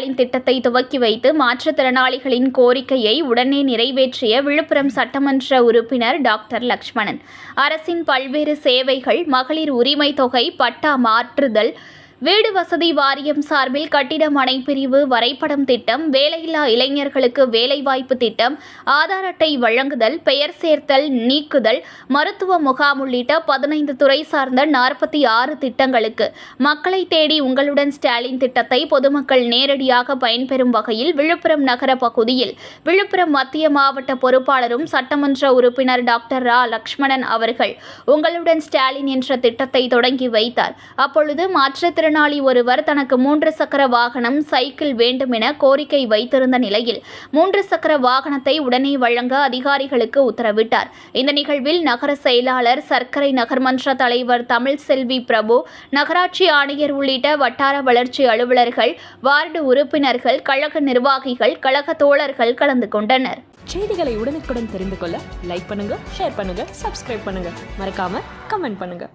ஸ்டாலின் திட்டத்தை துவக்கி வைத்து மாற்றுத்திறனாளிகளின் கோரிக்கையை உடனே நிறைவேற்றிய விழுப்புரம் சட்டமன்ற உறுப்பினர் டாக்டர் லக்ஷ்மணன். அரசின் பல்வேறு சேவைகள், மகளிர் உரிமை தொகை, பட்டா மாற்றுதல், வீடு வசதி வாரியம் சார்பில் கட்டிட மனைப்பிரிவு வரைபடம் திட்டம், வேலையில்லா இளைஞர்களுக்கு வேலைவாய்ப்பு திட்டம், ஆதார் அட்டை வழங்குதல், பெயர் சேர்த்தல் நீக்குதல், மருத்துவ முகாம் உள்ளிட்ட 15 துறை சார்ந்த 46 திட்டங்களுக்கு மக்களை தேடி உங்களுடன் ஸ்டாலின் திட்டத்தை பொதுமக்கள் நேரடியாக பயன்பெறும் வகையில் விழுப்புரம் நகர பகுதியில் விழுப்புரம் மத்திய மாவட்ட பொறுப்பாளரும் சட்டமன்ற உறுப்பினர் டாக்டர் லக்ஷ்மணன் அவர்கள் உங்களுடன் ஸ்டாலின் என்ற திட்டத்தை தொடங்கி வைத்தார். அப்பொழுது மாற்றுத்திறனாளி ஒருவர் தனக்கு 3 சக்கர வாகனம், சைக்கிள் வேண்டும் என கோரிக்கை வைத்திருந்த நிலையில் 3 சக்கர வாகனத்தை உடனே வழங்க அதிகாரிகளுக்கு உத்தரவிட்டார். இந்த நிகழ்வில் நகர செயலாளர், சர்க்கரை நகர்மன்ற தலைவர் தமிழ்செல்வி பிரபு, நகராட்சி ஆணையர் உள்ளிட்ட வட்டார வளர்ச்சி அலுவலர்கள், வார்டு உறுப்பினர்கள், கழக நிர்வாகிகள், கழக தோழர்கள் கலந்து கொண்டனர். செய்திகளை உடனுக்குடன் தெரிந்து கொள்ள லைக் பண்ணுங்க, ஷேர் பண்ணுங்க, சப்ஸ்கிரைப் பண்ணுங்க, மறக்காம கமெண்ட் பண்ணுங்க.